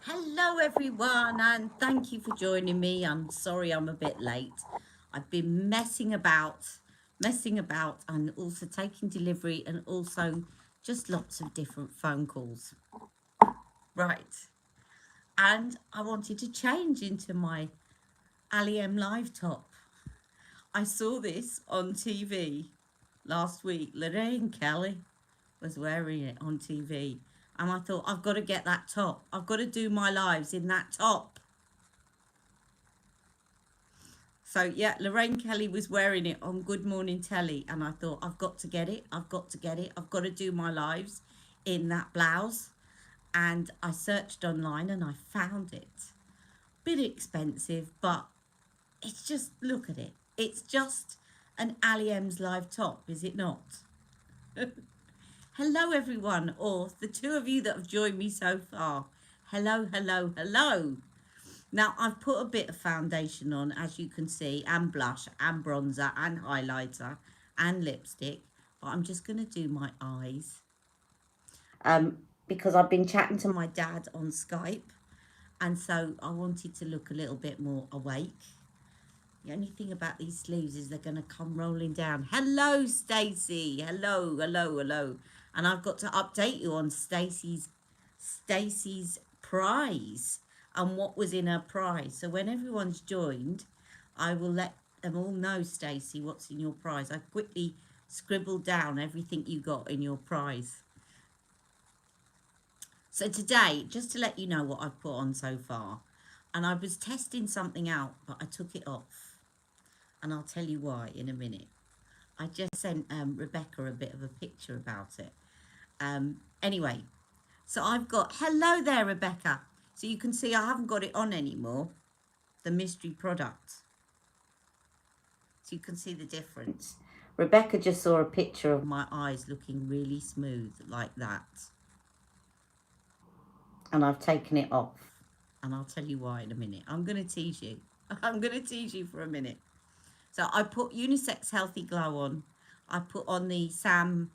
Hello everyone and thank you for joining me. I'm sorry I'm a bit late. I've been messing about and also taking delivery and also just lots of different phone calls. Right. And I wanted to change into my Ali M Live top. I saw this on TV last week. Lorraine Kelly was wearing it on TV. And I thought, I've got to get that top. I've got to do my lives in that top. So yeah, Lorraine Kelly was wearing it on Good Morning Telly, and I thought, I've got to get it. I've got to get it. I've got to do my lives in that blouse. And I searched online and I found it. Bit expensive, but it's just, look at it. It's just an Ali M's live top, is it not? Hello everyone, or the two of you that have joined me so far. Hello, hello, hello. Now, I've put a bit of foundation on, as you can see, and blush, and bronzer, and highlighter, and lipstick. But I'm just going to do my eyes. Because I've been chatting to my dad on Skype, and so I wanted to look a little bit more awake. The only thing about these sleeves is they're going to come rolling down. Hello, Stacey. Hello, hello, hello. And I've got to update you on Stacey's prize and what was in her prize. So when everyone's joined, I will let them all know, Stacey, what's in your prize. I quickly scribbled down everything you got in your prize. So today, just to let you know what I've put on so far, and I was testing something out, but I took it off. And I'll tell you why in a minute. I just sent Rebecca a bit of a picture about it. Anyway, so I've got, hello there, Rebecca. So you can see I haven't got it on anymore, the mystery product. So you can see the difference. Rebecca just saw a picture of my eyes looking really smooth like that. And I've taken it off. And I'll tell you why in a minute. I'm going to tease you. I'm going to tease you for a minute. So I put Unisex Healthy Glow on. I put on the Sam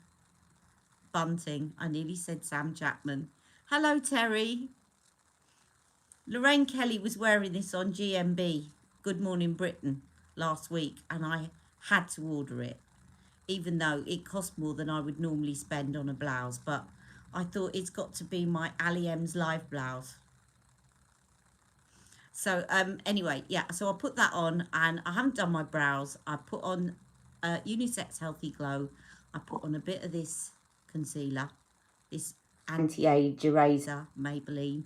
Bunting. I nearly said Sam Chapman. Hello, Terry. Lorraine Kelly was wearing this on GMB, Good Morning Britain, last week, and I had to order it, even though it cost more than I would normally spend on a blouse. But I thought it's got to be my Ali M's live blouse. So anyway, yeah, so I'll put that on, and I haven't done my brows. I put on Unisex Healthy Glow. I put on a bit of this concealer, this anti-age eraser, Maybelline,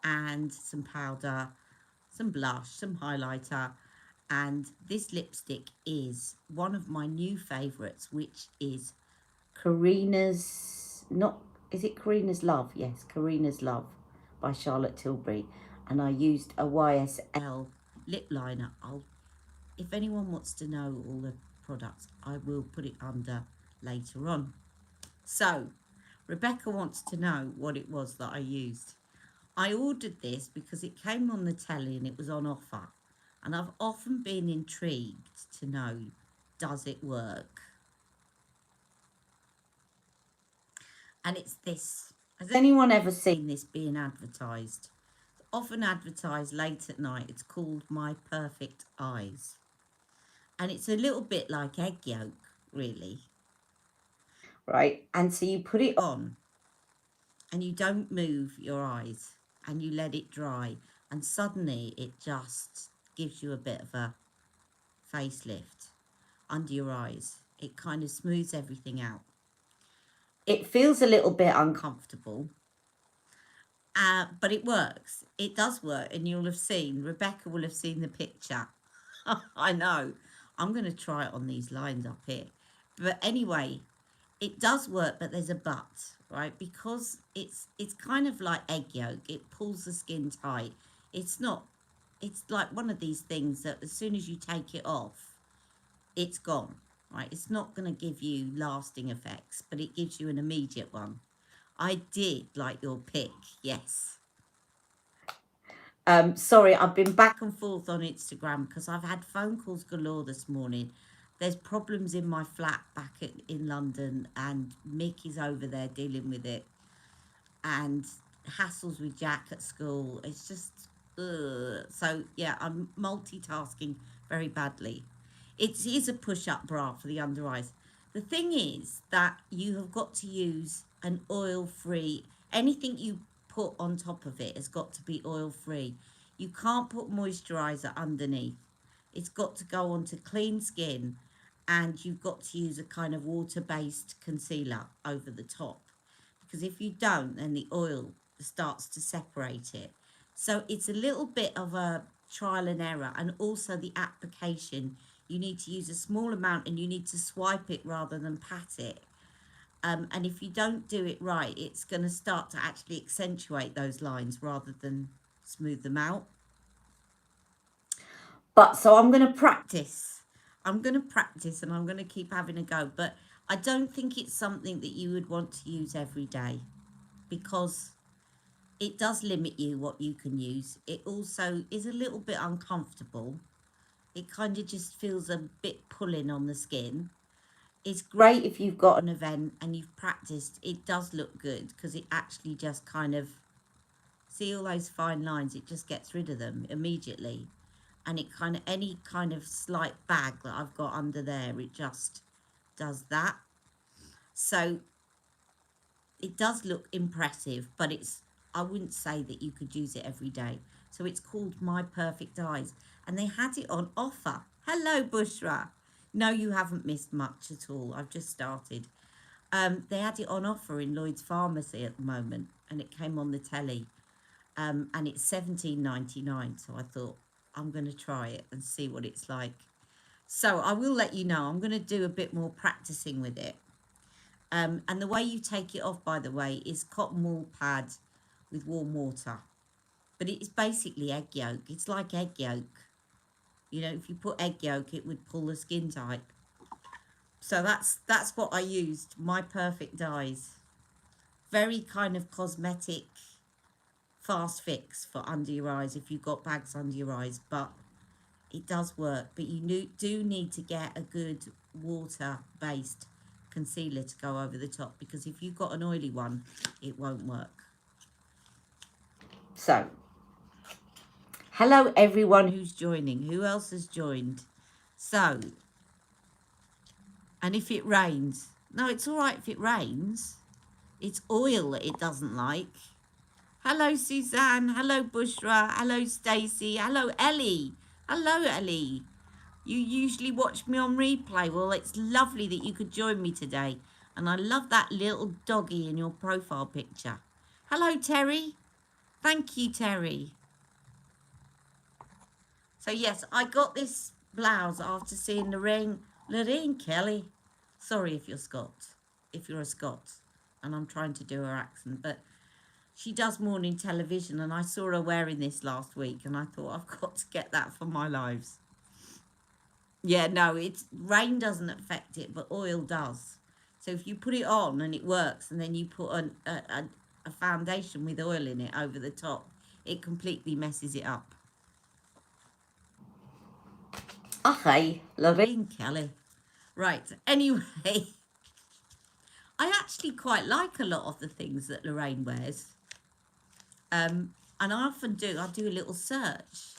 and some powder, some blush, some highlighter, and this lipstick is one of my new favourites, which is Karina's, not, is it Karina's Love? Yes, Karina's Love by Charlotte Tilbury. And I used a YSL lip liner. If anyone wants to know all the products, I will put it under later on. So, Rebecca wants to know what it was that I used. I ordered this because it came on the telly and it was on offer. And I've often been intrigued to know, does it work? And it's this. Has anyone ever seen this being advertised? It's often advertised late at night. It's called My Perfect Eyes. And it's a little bit like egg yolk, really. Right? And so you put it on and you don't move your eyes and you let it dry. And suddenly it just gives you a bit of a facelift under your eyes. It kind of smooths everything out. It feels a little bit uncomfortable, but it works. It does work, and you'll have seen, Rebecca will have seen the picture. I know. I'm going to try it on these lines up here. But anyway, it does work, but there's a but, right? Because it's kind of like egg yolk. It pulls the skin tight. It's like one of these things that as soon as you take it off, it's gone, right? It's not going to give you lasting effects, but it gives you an immediate one. I did like your pick, yes. Sorry, I've been back and forth on Instagram because I've had phone calls galore this morning. There's problems in my flat back in London, and Mick is over there dealing with it. And hassles with Jack at school. It's just, so yeah, I'm multitasking very badly. It is a push-up bra for the under eyes. The thing is that you have got to use an oil-free, anything you put on top of it has got to be oil-free. You can't put moisturizer underneath. It's got to go onto clean skin, and you've got to use a kind of water-based concealer over the top, because if you don't, then the oil starts to separate it. So it's a little bit of a trial and error, and also the application. You need to use a small amount and you need to swipe it rather than pat it. And if you don't do it right, it's going to start to actually accentuate those lines rather than smooth them out. But so I'm going to practice. I'm going to practice and I'm going to keep having a go. But I don't think it's something that you would want to use every day, because it does limit you what you can use. It also is a little bit uncomfortable. It kind of just feels a bit pulling on the skin. It's great if you've got an event and you've practiced. It does look good because it actually just kind of, see all those fine lines, it just gets rid of them immediately. And it kind of, any kind of slight bag that I've got under there, it just does that. So it does look impressive, but it's, I wouldn't say that you could use it every day. So it's called My Perfect Eyes, and they had it on offer. Hello, Bushra. No, you haven't missed much at all. I've just started. They had it on offer in Lloyd's Pharmacy at the moment, and it came on the telly. And it's $17.99. So I thought, I'm going to try it and see what it's like. So I will let you know. I'm going to do a bit more practicing with it. And the way you take it off, by the way, is cotton wool pad with warm water. But it's basically egg yolk. It's like egg yolk. You know, if you put egg yolk, it would pull the skin tight. So that's what I used. My Perfect Eyes. Very kind of cosmetic, fast fix for under your eyes if you've got bags under your eyes. But it does work. But you do need to get a good water-based concealer to go over the top, because if you've got an oily one, it won't work. So, hello everyone who's joining. Who else has joined? So, and if it rains, no, it's all right if it rains. It's oil that it doesn't like. Hello Suzanne, hello Bushra, hello Stacey, hello Ellie. Hello Ellie. You usually watch me on replay. Well, it's lovely that you could join me today. And I love that little doggy in your profile picture. Hello, Terry. Thank you, Terry. So, yes, I got this blouse after seeing Lorraine Kelly. Sorry if you're a Scot. And I'm trying to do her accent. But she does morning television. And I saw her wearing this last week. And I thought, I've got to get that for my lives. Yeah, no, rain doesn't affect it, but oil does. So if you put it on and it works, and then you put a foundation with oil in it over the top, it completely messes it up. Okay, Lorraine Kelly. Right, anyway, I actually quite like a lot of the things that Lorraine wears. And I often do a little search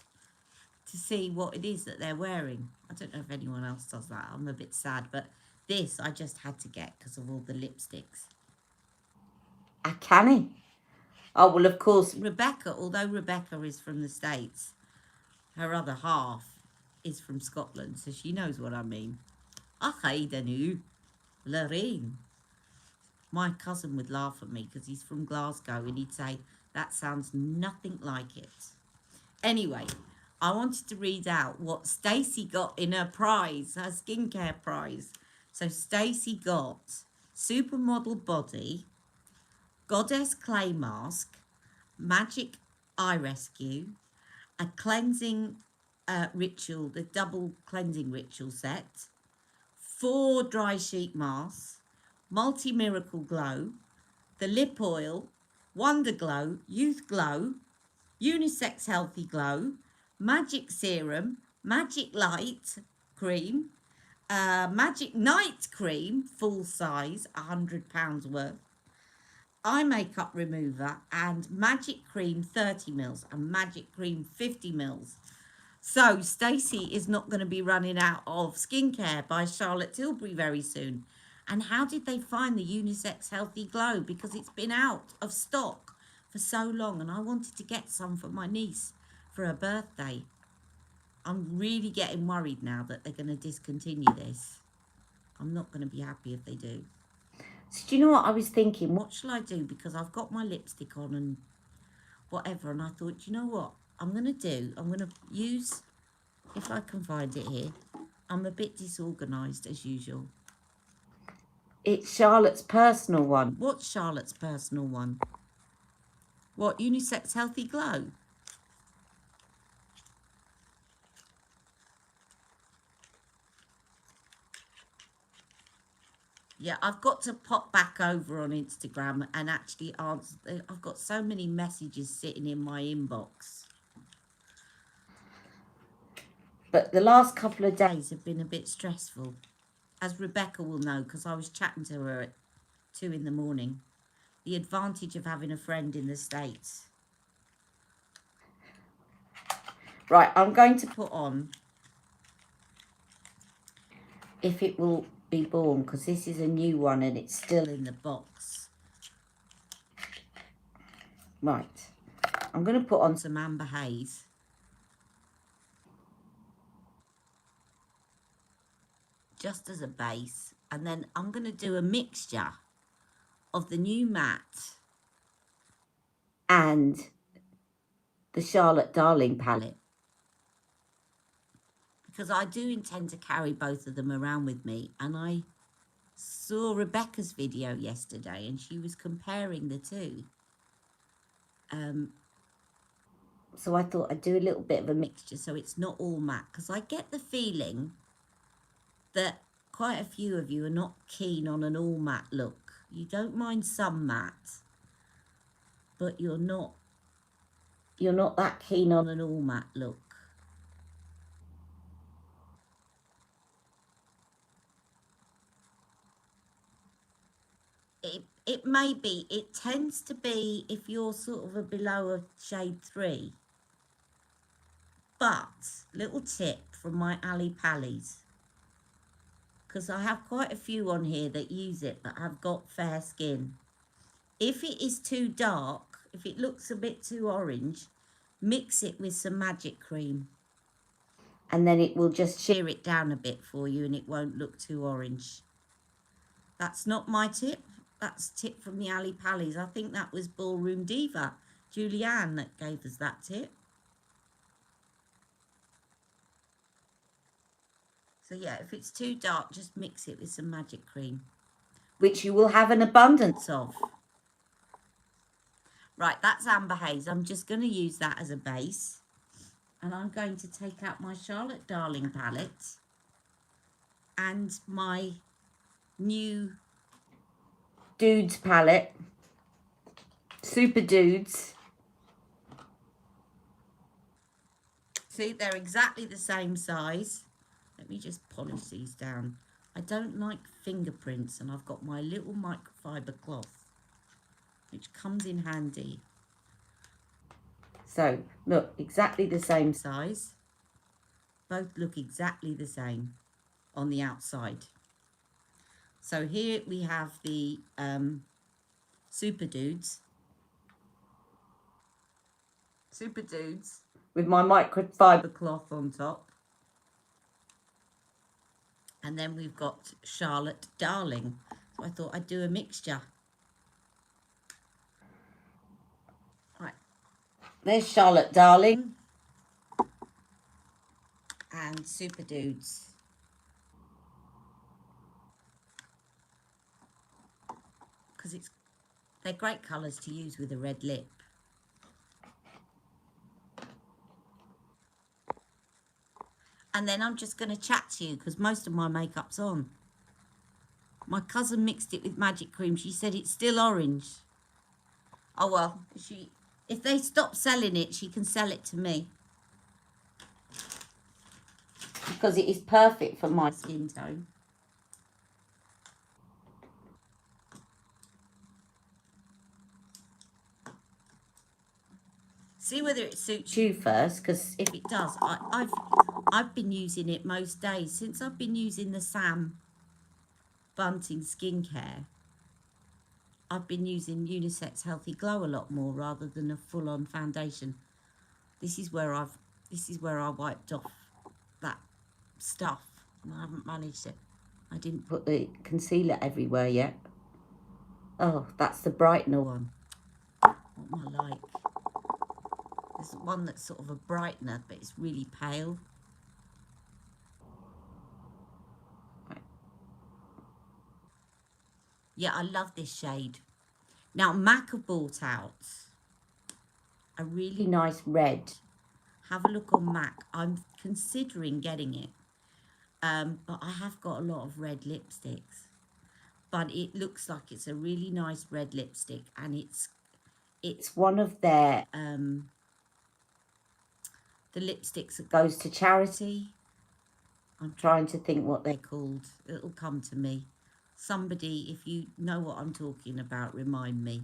to see what it is that they're wearing. I don't know if anyone else does that. I'm a bit sad, but this I just had to get because of all the lipsticks. A canny. Oh, well, of course, Rebecca, although Rebecca is from the States, her other half is from Scotland, so she knows what I mean. Okay, then, Lorraine. My cousin would laugh at me because he's from Glasgow, and he'd say, that sounds nothing like it. Anyway, I wanted to read out what Stacey got in her prize, her skincare prize. So Stacey got Supermodel Body, Goddess Clay Mask, Magic Eye Rescue, a cleansing ritual, the double cleansing ritual set, 4 dry sheet masks, Multi-Miracle Glow, the lip oil, Wonder Glow, Youth Glow, Unisex Healthy Glow, Magic Serum, Magic Light Cream, Magic Night Cream, full size, £100 worth, eye makeup remover and magic cream 30 mils and magic cream 50 mils. So Stacey is not going to be running out of skincare by Charlotte Tilbury very soon. And how did they find the Unisex Healthy Glow? Because it's been out of stock for so long, and I wanted to get some for my niece for her birthday. I'm really getting worried now that they're going to discontinue this. I'm not going to be happy if they do. So do you know what I was thinking? What shall I do? Because I've got my lipstick on and whatever, and I thought, you know what I'm going to use, if I can find it here. I'm a bit disorganised as usual. It's Charlotte's personal one. What's Charlotte's personal one? What, Unisex Healthy Glow? Yeah, I've got to pop back over on Instagram and actually answer. I've got so many messages sitting in my inbox. But the last couple of days have been a bit stressful, as Rebecca will know, because I was chatting to her at 2 in the morning. The advantage of having a friend in the States. Right, I'm going to put on If It Will Be Born, because this is a new one and it's still in the box. Right, I'm going to put on some Amber Haze. Just as a base. And then I'm going to do a mixture of the new matte and the Charlotte Darling palette. Because I do intend to carry both of them around with me. And I saw Rebecca's video yesterday and she was comparing the two. So I thought I'd do a little bit of a mixture so it's not all matte. Because I get the feeling that quite a few of you are not keen on an all matte look. You don't mind some matte, but you're not that keen on an all matte look. It may be, it tends to be if you're sort of below a shade 3. But, little tip from my Ali Pallies, because I have quite a few on here that use it that have got fair skin. If it is too dark, if it looks a bit too orange, mix it with some magic cream. And then it will just sheer it down a bit for you and it won't look too orange. That's not my tip. That's a tip from the Ali Pallies. I think that was Ballroom Diva, Julianne, that gave us that tip. So yeah, if it's too dark, just mix it with some magic cream, which you will have an abundance of. Right, that's Amber Haze. I'm just going to use that as a base. And I'm going to take out my Charlotte Darling palette and my new Dudes palette, Super Dudes. See, they're exactly the same size. Let me just polish these down. I don't like fingerprints, and I've got my little microfiber cloth, which comes in handy. So, look, exactly the same size. Both look exactly the same on the outside. So here we have the Super Dudes. Super Dudes with my microfiber cloth on top. And then we've got Charlotte Darling. So I thought I'd do a mixture. Right. There's Charlotte Darling and Super Dudes. Because they're great colours to use with a red lip. And then I'm just going to chat to you because most of my makeup's on. My cousin mixed it with magic cream. She said it's still orange. Oh, well, if they stop selling it, she can sell it to me. Because it is perfect for my skin tone. see whether it suits you first, because if it does, I've been using it most days since I've been using the Sam Bunting skincare. I've been using Unisex Healthy Glow a lot more rather than a full-on foundation. This is where I wiped off that stuff, and I haven't managed it. I didn't put the concealer everywhere yet. Oh, that's the brightener one. What am I like? There's one that's sort of a brightener, but it's really pale. Right. Yeah, I love this shade. Now, MAC have bought out a really nice red. Have a look on MAC. I'm considering getting it. But I have got a lot of red lipsticks. But it looks like it's a really nice red lipstick, and it's one of their the lipsticks that goes to charity. I'm trying to think what they're called. It'll come to me. Somebody, if you know what I'm talking about, remind me.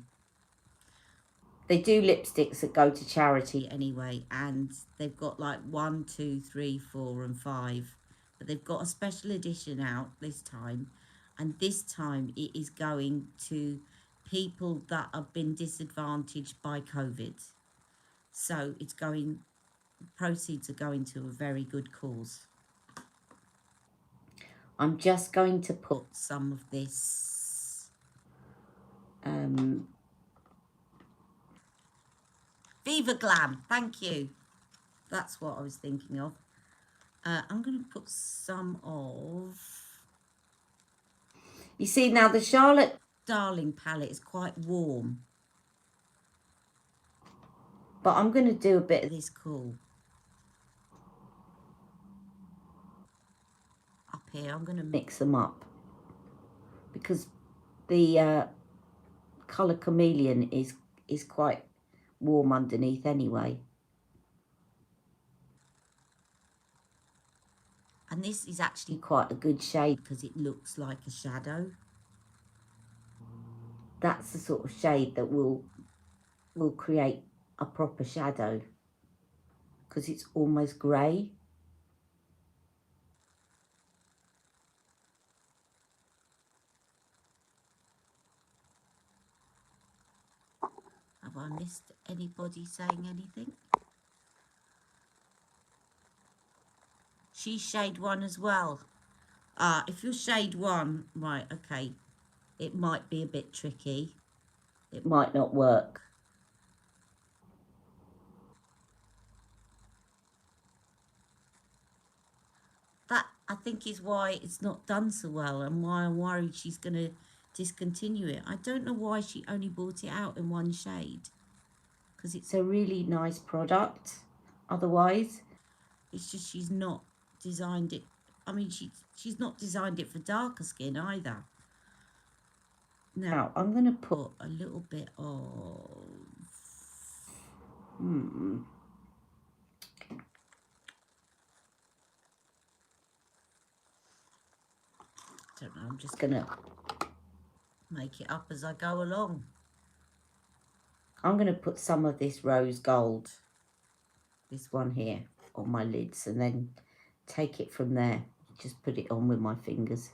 They do lipsticks that go to charity anyway, and they've got like 1, 2, 3, 4, and 5. But they've got a special edition out this time, and this time it is going to people that have been disadvantaged by COVID. So it's going, proceeds are going to a very good cause. I'm just going to put some of this Viva Glam, thank you. That's what I was thinking of. I'm going to put some of... You see, now the Charlotte Darling palette is quite warm. But I'm going to do a bit of this cool. Up here, I'm going to mix them up. Because the Colour Chameleon is quite warm underneath anyway. And this is actually quite a good shade because it looks like a shadow. That's the sort of shade that will create a proper shadow because it's almost grey. Have I missed anybody saying anything? She's shade 1 as well. If you're shade 1, right, okay, it might be a bit tricky. It might not work. That, I think, is why it's not done so well and why I'm worried she's going to discontinue it. I don't know why she only brought it out in one shade, because it's a really nice product otherwise. It's just she's not designed it. I mean, she's not designed it for darker skin either. Now, I'm going to put a little bit of... don't know, I'm just going to make it up as I go along. I'm going to put some of this rose gold, this one here, on my lids, and then take it from there. Just put it on with my fingers.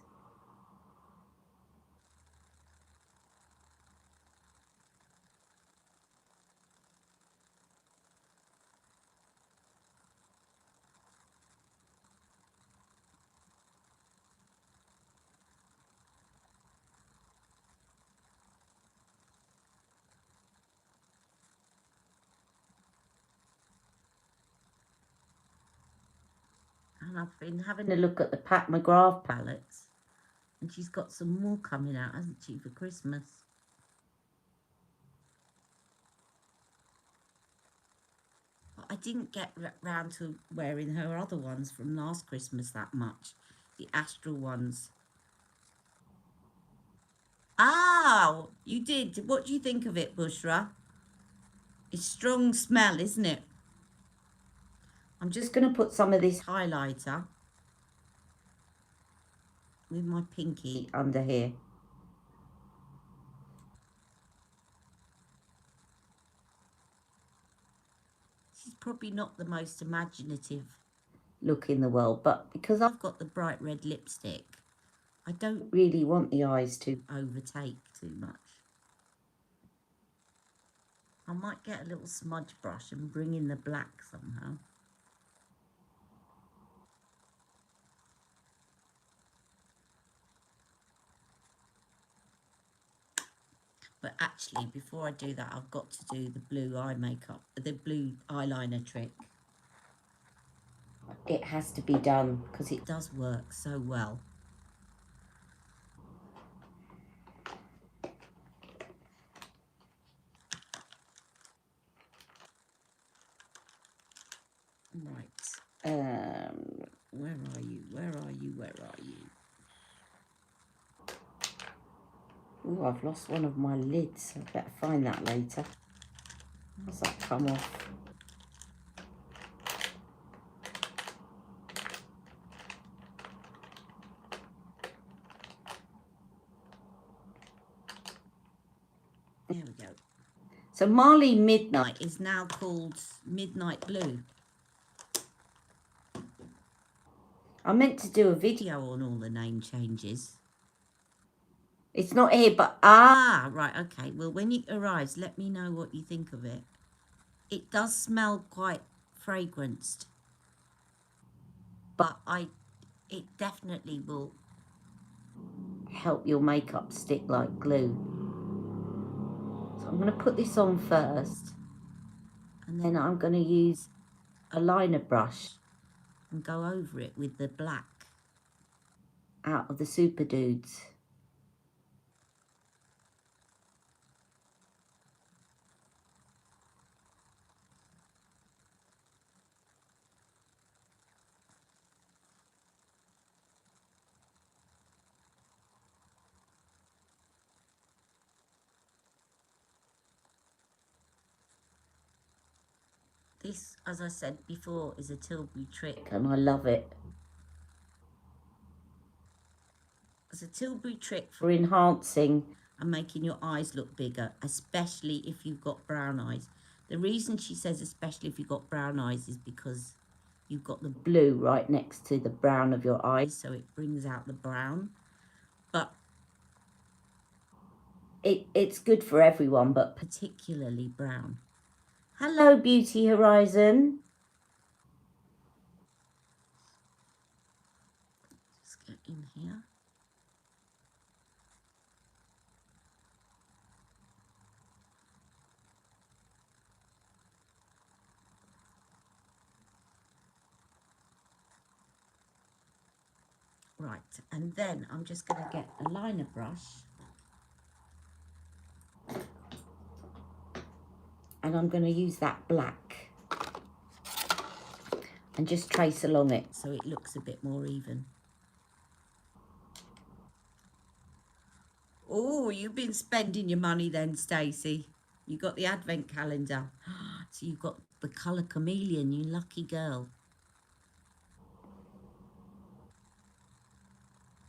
And I've been having a look at the Pat McGrath palettes, and she's got some more coming out, hasn't she, for Christmas? But I didn't get round to wearing her other ones from last Christmas that much, the Astral ones. Oh, you did. What do you think of it, Bushra? It's strong smell, isn't it? I'm just going to put some of this highlighter with my pinky under here. She's probably not the most imaginative look in the world, but because I've got the bright red lipstick, I don't really want the eyes to overtake too much. I might get a little smudge brush and bring in the black somehow. But actually, before I do that, I've got to do the blue eye makeup, the blue eyeliner trick. It has to be done because it does work so well. Right. Where are you? Where are you? Where are you? Oh, I've lost one of my lids. I better find that later. How's that come off? There we go. So Marley Midnight is now called Midnight Blue. I meant to do a video on all the name changes. It's not here, but right, okay. Well, when it arrives, let me know what you think of it. It does smell quite fragranced, but it definitely will help your makeup stick like glue. So I'm going to put this on first, and then I'm going to use a liner brush and go over it with the black out of the Super Dudes. This, as I said before, is a Tilbury trick, and I love it. It's a Tilbury trick for enhancing and making your eyes look bigger, especially if you've got brown eyes. The reason she says especially if you've got brown eyes is because you've got the blue right next to the brown of your eyes, so it brings out the brown. But it's good for everyone, but particularly brown. Hello, Beauty Horizon. Let's get in here. Right, and then I'm just going to get a liner brush, and I'm going to use that black and just trace along it so it looks a bit more even. Oh, you've been spending your money then, Stacey. You got the advent calendar. So you've got the colour chameleon, you lucky girl.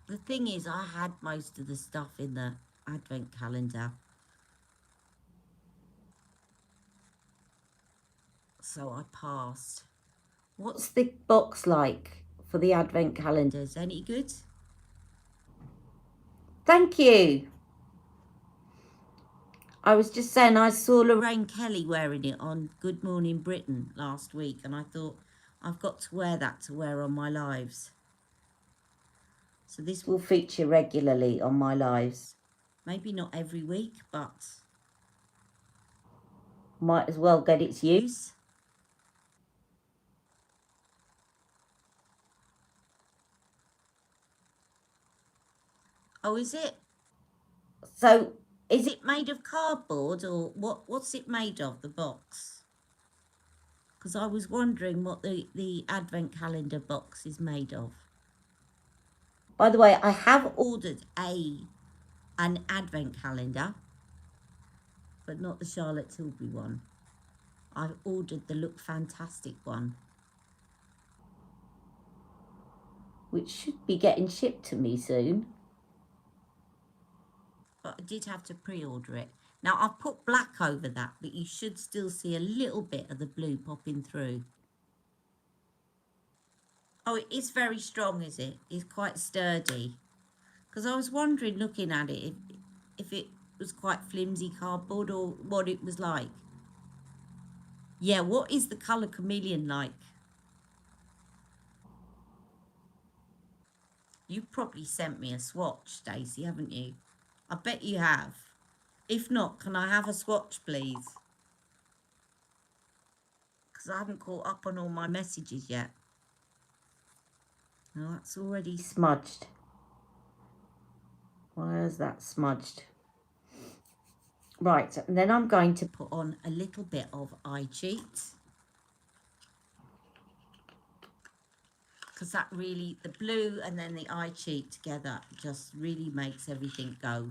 The thing is, I had most of the stuff in the advent calendar, so I passed. What's the box like for the advent calendars? Any good? Thank you. I was just saying I saw Lorraine Kelly wearing it on Good Morning Britain last week, and I thought I've got to wear that to wear on my lives. So this will feature regularly on my lives. Maybe not every week, but might as well get its use. Oh, is it? So is it made of cardboard, or what's it made of, the box? Because I was wondering what the advent calendar box is made of. By the way, I have ordered an advent calendar, but not the Charlotte Tilbury one. I've ordered the Look Fantastic one, which should be getting shipped to me soon. But I did have to pre-order it. Now, I've put black over that, but you should still see a little bit of the blue popping through. Oh, it is very strong, is it? It's quite sturdy. Because I was wondering, looking at it, if it was quite flimsy cardboard or what it was like. Yeah, what is the colour chameleon like? You've probably sent me a swatch, Stacey, haven't you? I bet you have. If not, can I have a swatch, please? Because I haven't caught up on all my messages yet. No, that's already smudged. Why is that smudged? Right, and then I'm going to put on a little bit of eye cheat. Because that really, the blue and then the eye cheat together just really makes everything go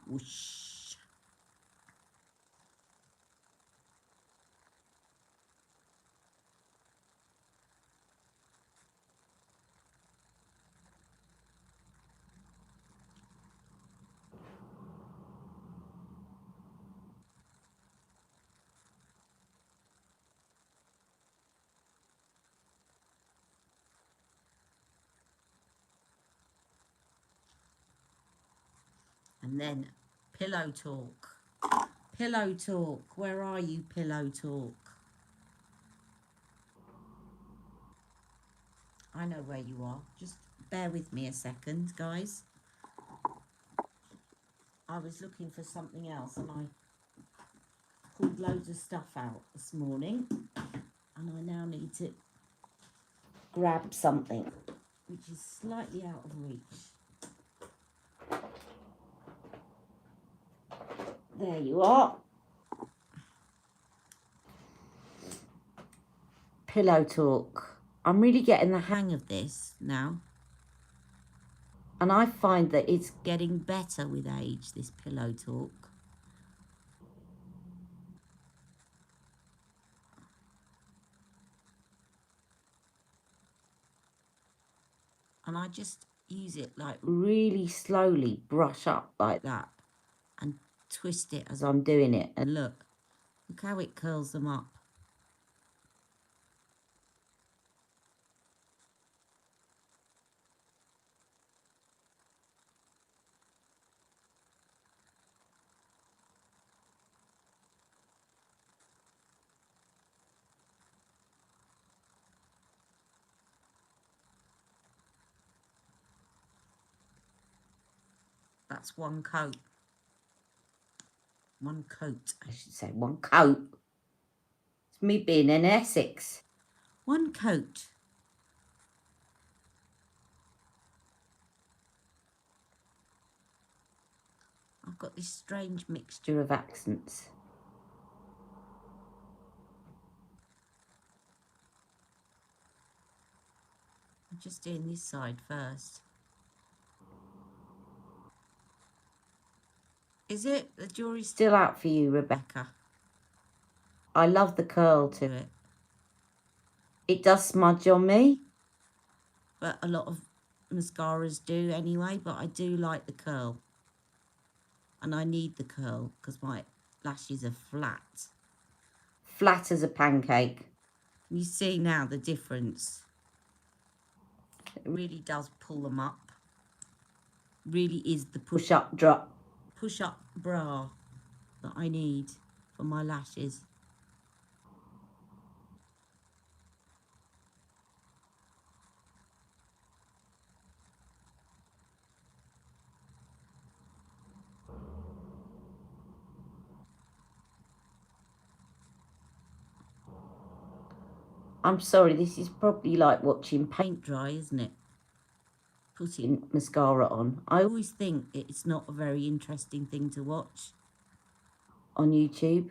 whoosh. And then pillow talk. Pillow talk. Where are you, pillow talk? I know where you are. Just bear with me a second, guys. I was looking for something else and I pulled loads of stuff out this morning. And I now need to grab something which is slightly out of reach. There you are. Pillow talk. I'm really getting the hang of this now. And I find that it's getting better with age, this pillow talk. And I just use it like really slowly, brush up like that and twist it as I'm doing it. And look how it curls them up. That's one coat. One coat, I should say. One coat. It's me being in Essex. One coat. I've got this strange mixture of accents. I'm just doing this side first. Is it? The jury's still out for you, Rebecca. I love the curl to it. It does smudge on me, but a lot of mascaras do anyway, but I do like the curl. And I need the curl because my lashes are flat. Flat as a pancake. You see now the difference. It really does pull them up. Really is the push-up bra that I need for my lashes. I'm sorry, this is probably like watching paint dry, isn't it? Putting mascara on. I always think it's not a very interesting thing to watch on YouTube.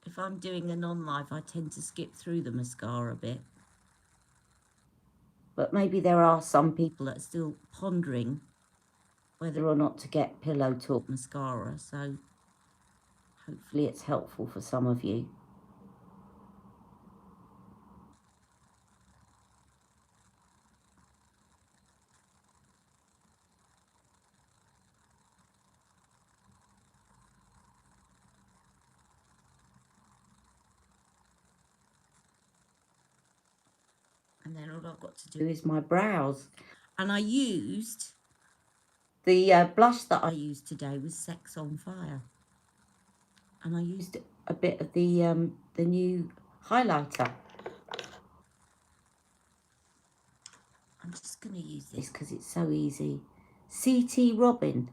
If I'm doing a non-live, I tend to skip through the mascara bit. But maybe there are some people that are still pondering whether or not to get Pillow Talk mascara, so hopefully it's helpful for some of you. got to do is my brows. And I used, the blush that I used today was Sex on Fire. And I used a bit of the new highlighter. I'm just going to use this because it's so easy. CT Robin.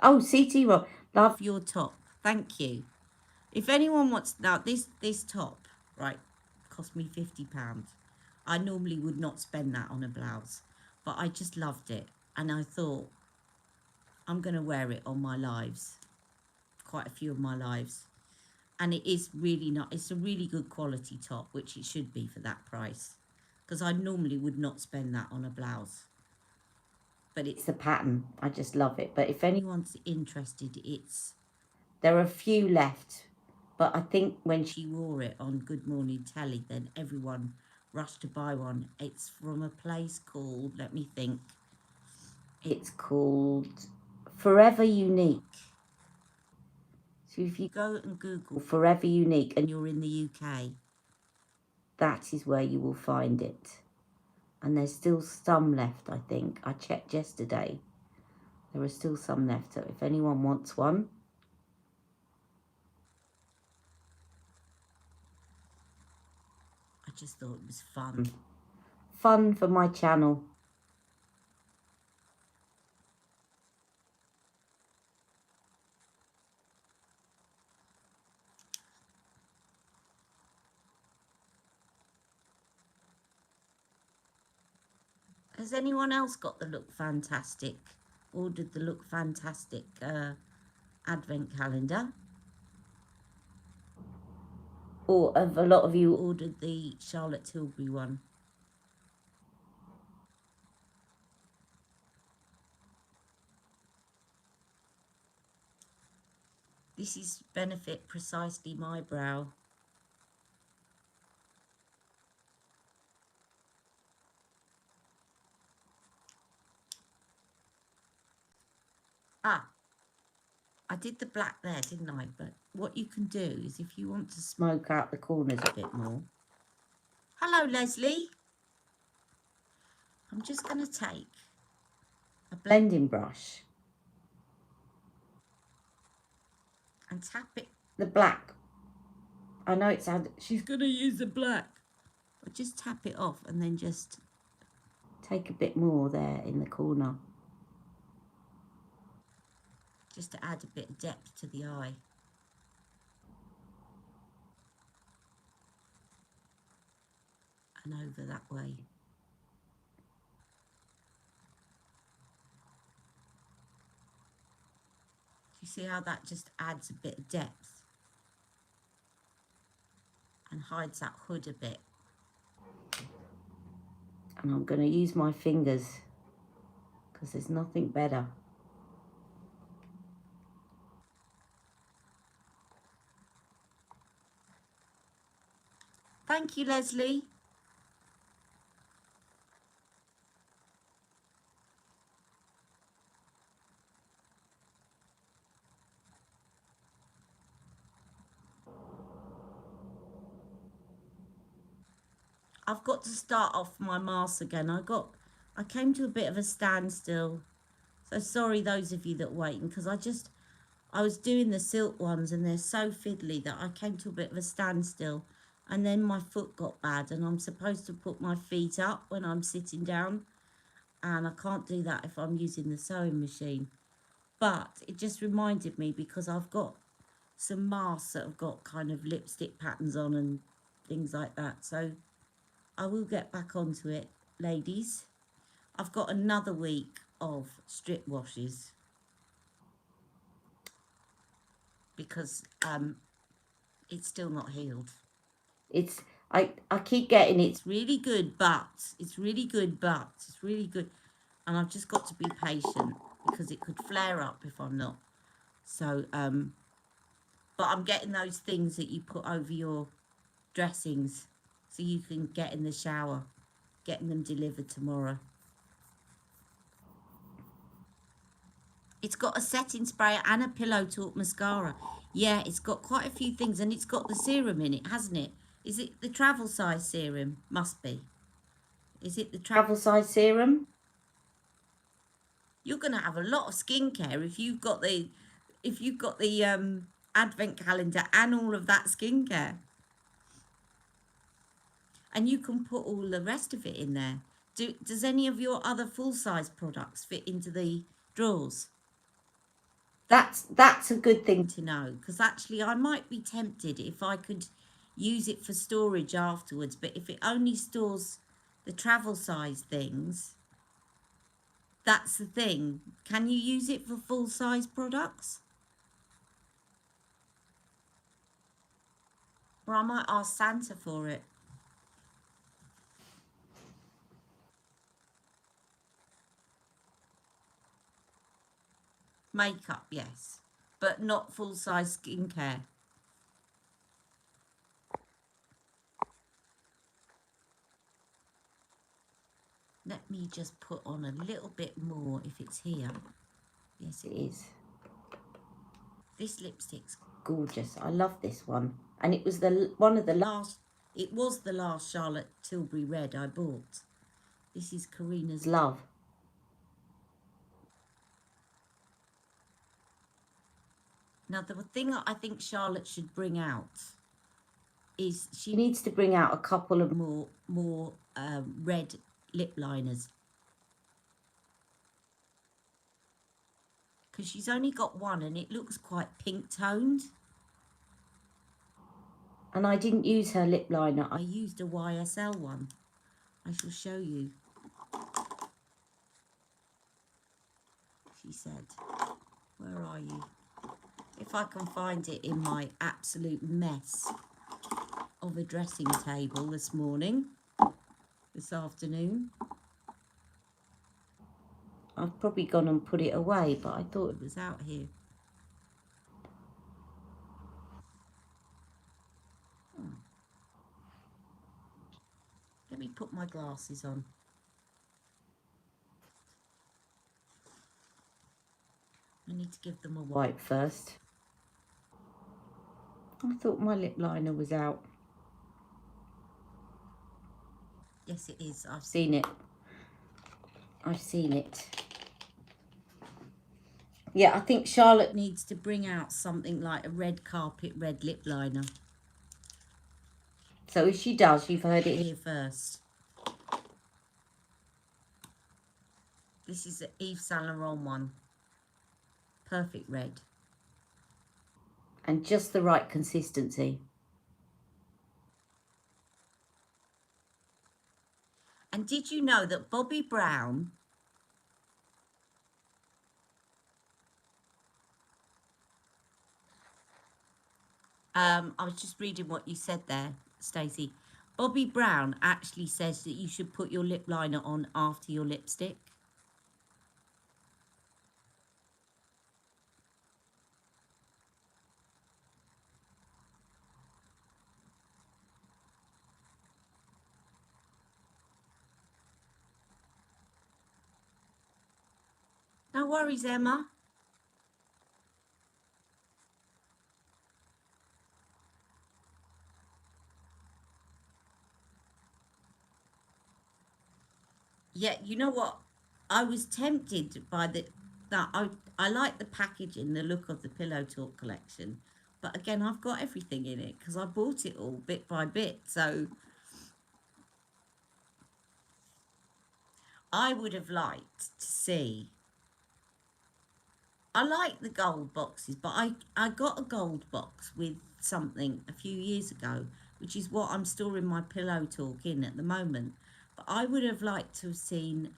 Oh, CT Robin. Love your top. Thank you. If anyone wants... Now, this top, right, cost me £50. I normally would not spend that on a blouse. But I just loved it. And I thought, I'm going to wear it on my lives. Quite a few of my lives. And it is really not... It's a really good quality top, which it should be for that price. Because I normally would not spend that on a blouse. But it's the pattern. I just love it. But if anyone's interested, there are a few left. But I think when she wore it on Good Morning Telly, then everyone rushed to buy one. It's from a place called, let me think. It's called Forever Unique. So if you go and Google Forever Unique and you're in the UK, that is where you will find it. And there's still some left, I think. I checked yesterday. There are still some left. So if anyone wants one. I just thought it was fun. Fun for my channel. Has anyone else got the Look Fantastic? Ordered the Look Fantastic advent calendar? Or have a lot of you ordered the Charlotte Tilbury one? This is Benefit Precisely My Brow. Ah, I did the black there, didn't I? But what you can do is if you want to smoke out the corners a bit more. Hello, Leslie. I'm just going to take a blending brush and tap it. The black. I know it's had... She's going to use the black. But just tap it off and then just take a bit more there in the corner. Just to add a bit of depth to the eye. And over that way. You see how that just adds a bit of depth and hides that hood a bit. And I'm going to use my fingers because there's nothing better. Thank you, Leslie. I've got to start off my mask again. I came to a bit of a standstill. So sorry those of you that are waiting, because I was doing the silk ones and they're so fiddly that I came to a bit of a standstill. And then my foot got bad and I'm supposed to put my feet up when I'm sitting down. And I can't do that if I'm using the sewing machine. But it just reminded me because I've got some masks that have got kind of lipstick patterns on and things like that. So I will get back onto it, ladies. I've got another week of strip washes because it's still not healed. I keep getting it's really good, but it's really good, but it's really good. And I've just got to be patient because it could flare up if I'm not. So, but I'm getting those things that you put over your dressings so you can get in the shower, getting them delivered tomorrow. It's got a setting spray and a Pillow Talk mascara. Yeah, it's got quite a few things and it's got the serum in it, hasn't it? Is it the travel size serum? Must be. Is it the travel size serum? You're going to have a lot of skincare if you've got the advent calendar and all of that skincare. And you can put all the rest of it in there. Does any of your other full-size products fit into the drawers? That's a good thing to know, because actually I might be tempted if I could use it for storage afterwards, but if it only stores the travel size things, that's the thing. Can you use it for full-size products? Or I might ask Santa for it. Makeup, yes, but not full-size skincare. Let me just put on a little bit more if it's here. Yes, it is. This lipstick's gorgeous. I love this one. And it was the last Charlotte Tilbury Red I bought. This is Karina's Love. Now, the thing I think Charlotte should bring out is she needs to bring out a couple of more red lip liners. Because she's only got one and it looks quite pink toned. And I didn't use her lip liner. I used a YSL one. I shall show you. She said, where are you? If I can find it in my absolute mess of a dressing table this afternoon. I've probably gone and put it away, but I thought it was out here. Let me put my glasses on. I need to give them a wipe first. I thought my lip liner was out. Yes, it is. I've seen it. I've seen it. Yeah, I think Charlotte needs to bring out something like a red carpet red lip liner. So if she does, you've heard it here first. This is the Yves Saint Laurent one. Perfect red. And just the right consistency. And did you know that Bobbi Brown I was just reading what you said there, Stacey. Bobbi Brown actually says that you should put your lip liner on after your lipstick. No worries, Emma. Yeah, you know what? I was tempted by I like the packaging, the look of the Pillow Talk collection. But again, I've got everything in it because I bought it all bit by bit. So I would have liked to see. I like the gold boxes, but I got a gold box with something a few years ago, which is what I'm storing my Pillow Talk in at the moment. But I would have liked to have seen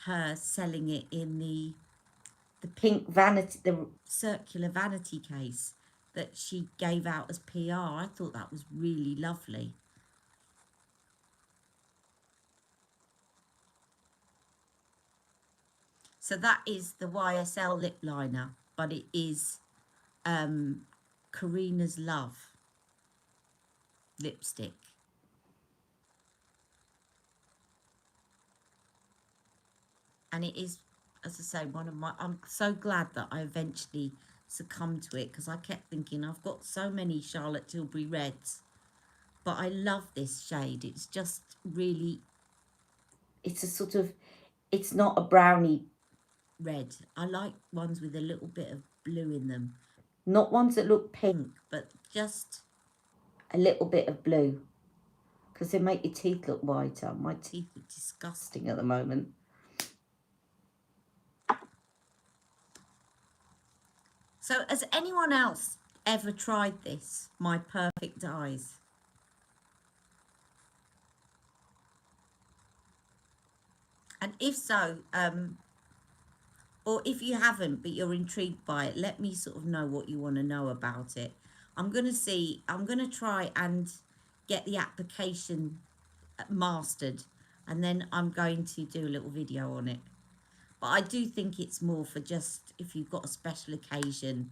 her selling it in the pink vanity, the circular vanity case that she gave out as PR. I thought that was really lovely. So that is the YSL lip liner, but it is Karina's Love lipstick. And it is, as I say, I'm so glad that I eventually succumbed to it, because I kept thinking I've got so many Charlotte Tilbury Reds, but I love this shade. It's just really It's a sort of, it's not a brownie red. I like ones with a little bit of blue in them. Not ones that look pink, but just a little bit of blue. Because they make your teeth look whiter. My teeth are disgusting at the moment. So has anyone else ever tried this, My Perfect Eyes? And if so, or if you haven't, but you're intrigued by it, let me sort of know what you want to know about it. I'm going to try and get the application mastered, and then I'm going to do a little video on it. But I do think it's more for just if you've got a special occasion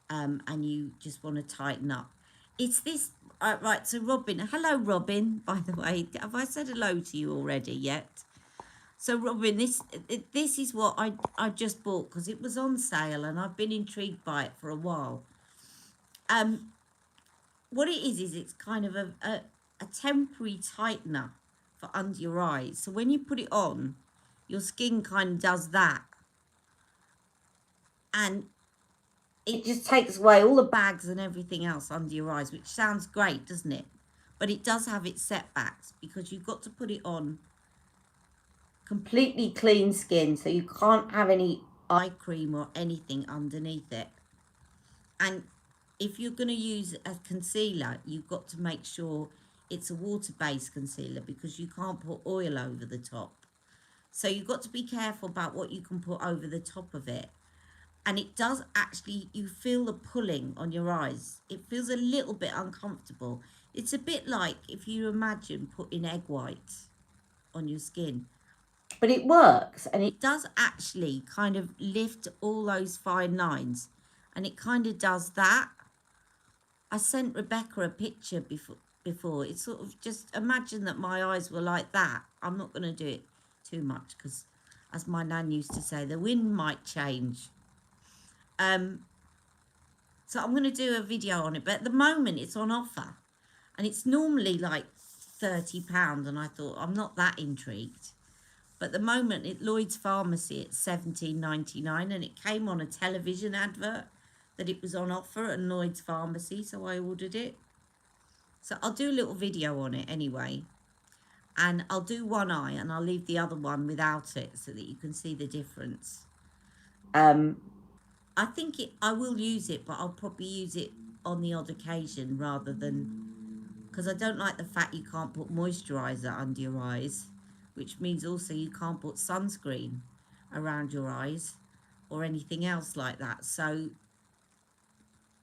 and you just want to tighten up. It's this, right, so Robin, hello Robin, by the way. Have I said hello to you already yet? So Robin, this is what I just bought because it was on sale and I've been intrigued by it for a while. What it is it's kind of a temporary tightener for under your eyes. So when you put it on, your skin kind of does that. And it just takes away all the bags and everything else under your eyes, which sounds great, doesn't it? But it does have its setbacks because you've got to put it on completely clean skin, so you can't have any eye cream or anything underneath it. And if you're going to use a concealer, you've got to make sure it's a water-based concealer because you can't put oil over the top. So you've got to be careful about what you can put over the top of it. And it does actually, you feel the pulling on your eyes. It feels a little bit uncomfortable. It's a bit like if you imagine putting egg white on your skin. But it works, and it does actually kind of lift all those fine lines. And it kind of does that. I sent Rebecca a picture before. It's sort of just imagine that my eyes were like that. I'm not going to do it too much because, as my nan used to say, the wind might change. So I'm going to do a video on it, but at the moment it's on offer and it's normally like £30, and I thought I'm not that intrigued. But at the moment at Lloyd's Pharmacy it's £17.99, and it came on a television advert that it was on offer at Lloyd's Pharmacy, so I ordered it. So I'll do a little video on it anyway, and I'll do one eye and I'll leave the other one without it so that you can see the difference. I think I will use it, but I'll probably use it on the odd occasion rather than, because I don't like the fact you can't put moisturiser under your eyes, which means also you can't put sunscreen around your eyes or anything else like that. So,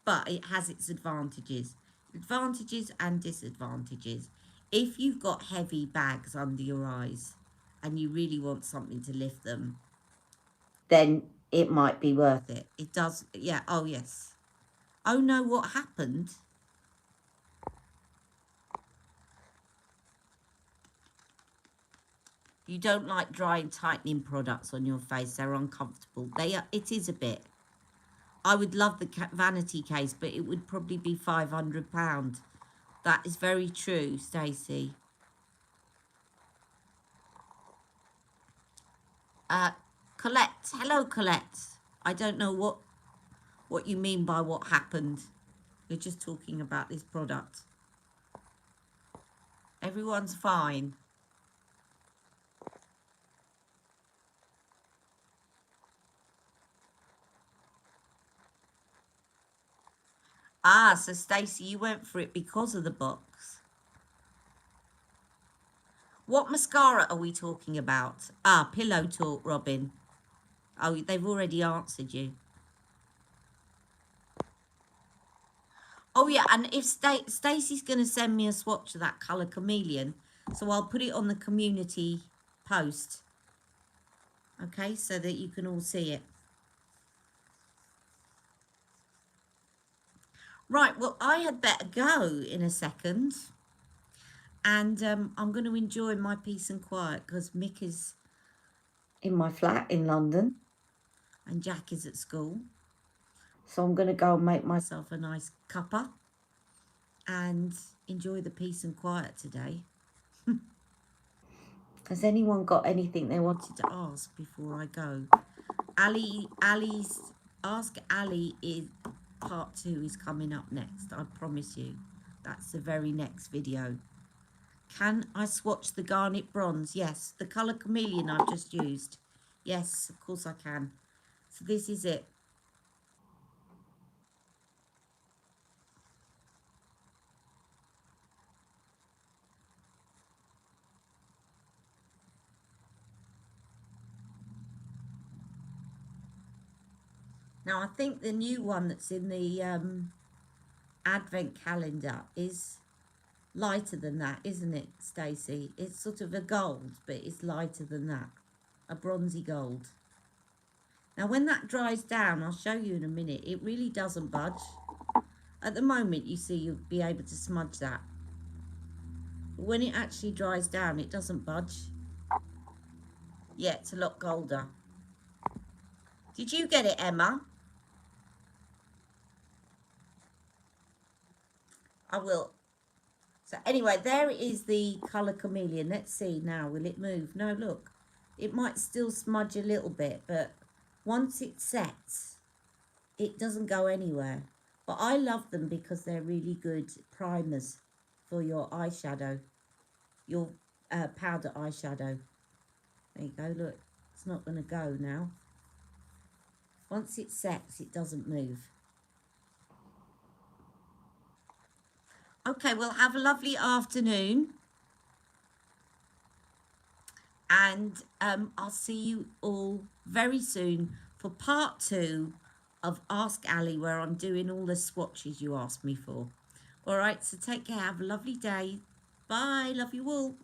but it has its advantages and disadvantages. If you've got heavy bags under your eyes and you really want something to lift them, then it might be worth it. It does, yeah. Oh, yes. Oh, no, what happened? You don't like dry and tightening products on your face. They're uncomfortable. It is a bit. I would love the vanity case, but it would probably be £500. That is very true, Stacey. Colette. Hello, Colette. I don't know what you mean by what happened. We're just talking about this product. Everyone's fine. Ah, so Stacey, you went for it because of the box. What mascara are we talking about? Ah, Pillow Talk, Robin. Oh, they've already answered you. Oh, yeah, and if Stacey's going to send me a swatch of that colour chameleon, so I'll put it on the community post, okay, so that you can all see it. Right, well, I had better go in a second. And I'm going to enjoy my peace and quiet because Mick is in my flat in London and Jack is at school. So I'm going to go and make myself a nice cuppa and enjoy the peace and quiet today. Has anyone got anything they wanted to ask before I go? Ask Ali is part 2 is coming up next. I promise you. That's the very next video. Can I swatch the Garnet Bronze? Yes. The colour Chameleon I've just used. Yes, of course I can. So this is it. Now I think the new one that's in the advent calendar is lighter than that, isn't it, Stacey? It's sort of a gold, but it's lighter than that. A bronzy gold. Now when that dries down, I'll show you in a minute, it really doesn't budge. At the moment, you see, you'll be able to smudge that. But when it actually dries down, it doesn't budge. Yeah, it's a lot golder. Did you get it, Emma? I will. So anyway, there is the colour Chameleon. Let's see now, will it move? No, look. It might still smudge a little bit, but once it sets, it doesn't go anywhere. But I love them because they're really good primers for your eyeshadow, your powder eyeshadow. There you go, look. It's not going to go now. Once it sets, it doesn't move. Okay, well, have a lovely afternoon. And I'll see you all very soon for part 2 of Ask Ali, where I'm doing all the swatches you asked me for. All right, so take care. Have a lovely day. Bye. Love you all.